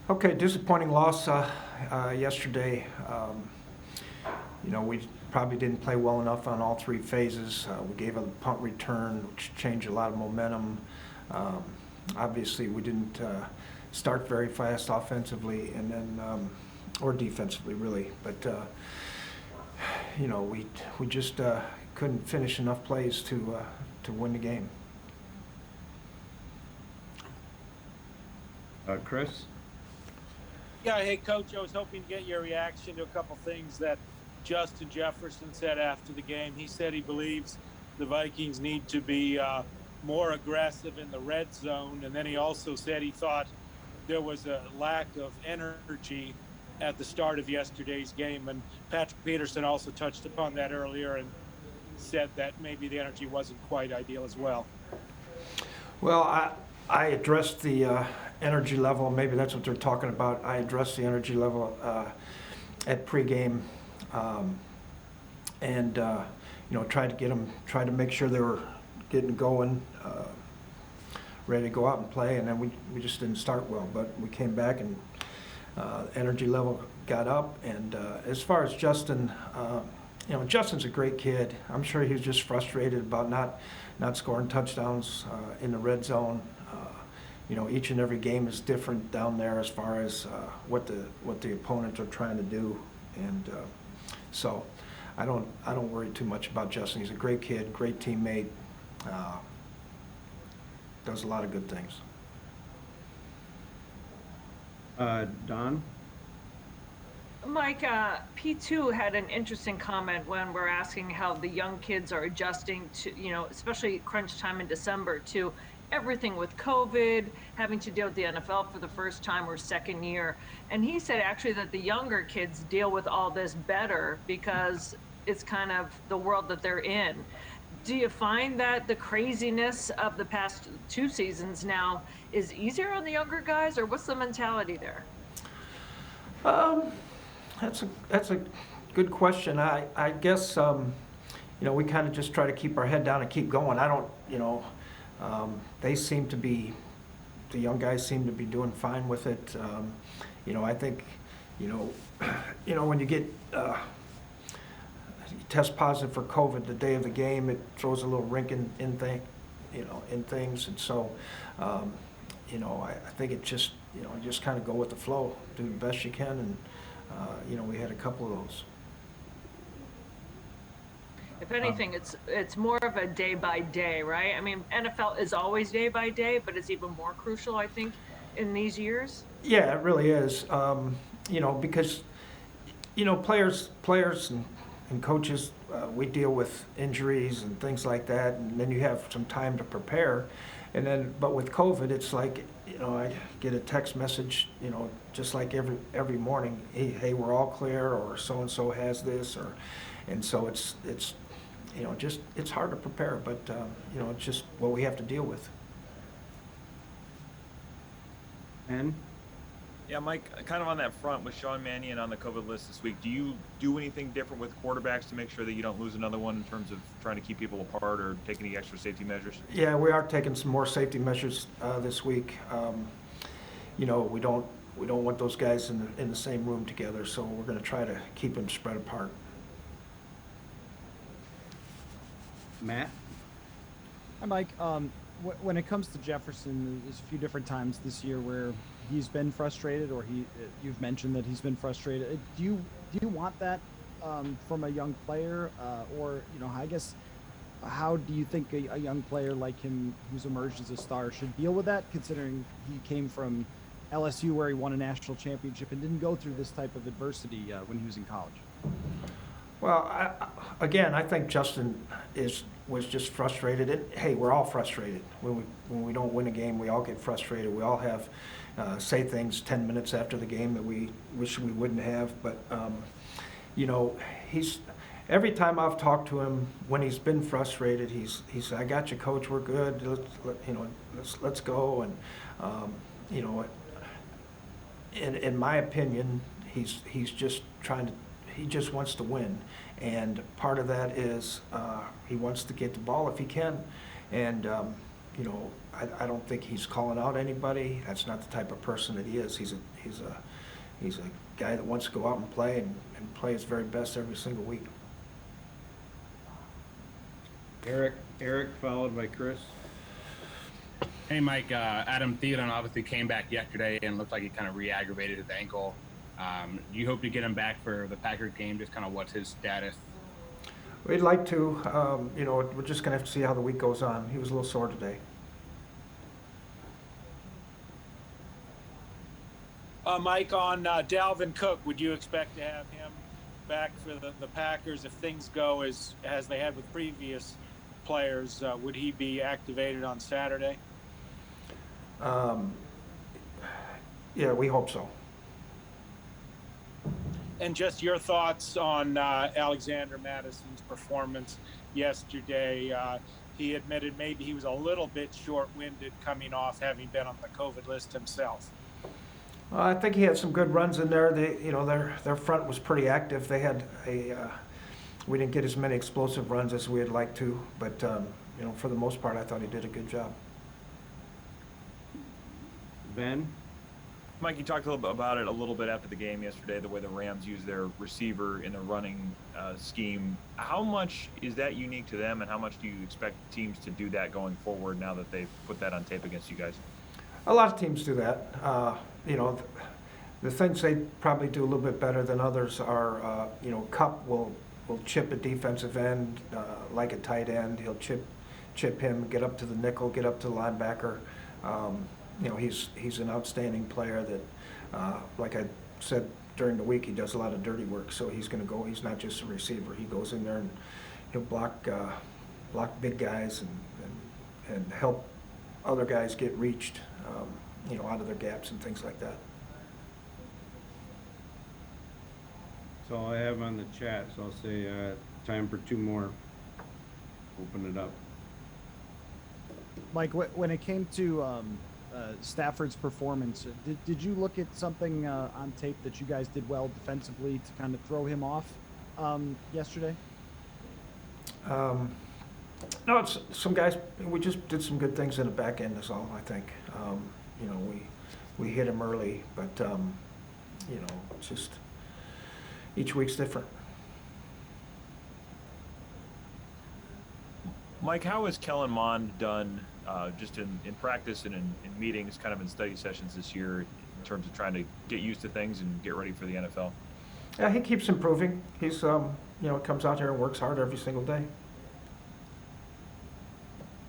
Okay, disappointing loss yesterday. We probably didn't play well enough on all three phases. We gave a punt return, which changed a lot of momentum. Um, Obviously, we didn't start very fast offensively, and then or defensively, really. But we just couldn't finish enough plays to win the game. Chris? Yeah, hey, Coach, I was hoping to get your reaction to a couple things that Justin Jefferson said after the game. He said he believes the Vikings need to be more aggressive in the red zone. And then he also said he thought there was a lack of energy at the start of yesterday's game. And Patrick Peterson also touched upon that earlier and said that maybe the energy wasn't quite ideal as well. Well, I addressed the energy level. Maybe that's what they're talking about. I addressed the energy level at pregame, and tried to make sure they were getting going, ready to go out and play. And then we just didn't start well. But we came back and energy level got up. And as far as Justin, Justin's a great kid. I'm sure he was just frustrated about not scoring touchdowns in the red zone. Each and every game is different down there as far as what the opponents are trying to do, and so I don't worry too much about Justin. He's a great kid, great teammate, does a lot of good things. Don? Mike, P2 had an interesting comment when we're asking how the young kids are adjusting to, especially crunch time in December, to everything with COVID, having to deal with the NFL for the first time or second year. And he said actually that the younger kids deal with all this better because it's kind of the world that they're in. Do you find that the craziness of the past two seasons now is easier on the younger guys, or what's the mentality there? That's a good question. I guess we kind of just try to keep our head down and keep going. I don't the young guys seem to be doing fine with it. I think when you get you test positive for COVID the day of the game, it throws a little wrench in things, and so I think it just just kind of go with the flow, do the best you can, and we had a couple of those. If anything, it's more of a day by day, right? I mean, NFL is always day by day, but it's even more crucial, I think, in these years. Yeah, it really is. Because players and coaches, we deal with injuries and things like that, and then you have some time to prepare. But with COVID, it's like I get a text message, just like every morning, hey, we're all clear, or so and so has this, and so it's it's hard to prepare, but it's just what we have to deal with. And Yeah, Mike, kind of on that front with Sean Mannion on the COVID list this week, do you do anything different with quarterbacks to make sure that you don't lose another one in terms of trying to keep people apart or take any extra safety measures? Yeah, we are taking some more safety measures this week. We don't want those guys in the same room together, so we're going to try to keep them spread apart. Matt? Hi, Mike. When it comes to Jefferson, there's a few different times this year where he's been frustrated, or you've mentioned that he's been frustrated. Do you want that from a young player, or I guess how do you think a young player like him, who's emerged as a star, should deal with that, considering he came from LSU where he won a national championship and didn't go through this type of adversity when he was in college? Well, I think Justin was just frustrated. Hey, we're all frustrated. When we don't win a game, we all get frustrated. We all have say things 10 minutes after the game that we wish we wouldn't have. But he's every time I've talked to him when he's been frustrated, he's I got you, coach. We're good. Let's go. And in my opinion, he's just trying to. He just wants to win, and part of that is he wants to get the ball if he can, and I don't think he's calling out anybody. That's not the type of person that he is. He's a guy that wants to go out and play and play his very best every single week. Eric, followed by Chris. Hey, Mike. Adam Thielen obviously came back yesterday and looked like he kind of re-aggravated his ankle. Do you hope to get him back for the Packers game? Just kind of what's his status? We'd like to. We're just going to have to see how the week goes on. He was a little sore today. Mike, on Dalvin Cook, would you expect to have him back for the Packers if things go as they had with previous players? Would he be activated on Saturday? Yeah, we hope so. And just your thoughts on Alexander Madison's performance yesterday. He admitted maybe he was a little bit short-winded coming off having been on the COVID list himself. I think he had some good runs in there. Their front was pretty active. They had we didn't get as many explosive runs as we'd like to, but for the most part, I thought he did a good job. Ben? Mike, you talked a little bit about it a little bit after the game yesterday, the way the Rams use their receiver in the running scheme. How much is that unique to them, and how much do you expect teams to do that going forward now that they've put that on tape against you guys? A lot of teams do that. The things they probably do a little bit better than others are, Cup will chip a defensive end like a tight end. He'll chip him, get up to the nickel, get up to the linebacker. He's an outstanding player that, like I said during the week, he does a lot of dirty work. So he's going to go. He's not just a receiver. He goes in there and he'll block big guys and help other guys get reached, out of their gaps and things like that. That's all I have on the chat, so I'll say time for two more. Open it up. Mike, when it came to Stafford's performance, did you look at something on tape that you guys did well defensively to kind of throw him off yesterday? No, it's some guys. We just did some good things in the back end. Is all I think. We hit him early, but it's just each week's different. Mike, how has Kellen Mond done just in practice and in meetings, kind of in study sessions this year, in terms of trying to get used to things and get ready for the NFL? Yeah, he keeps improving. He's comes out here and works hard every single day.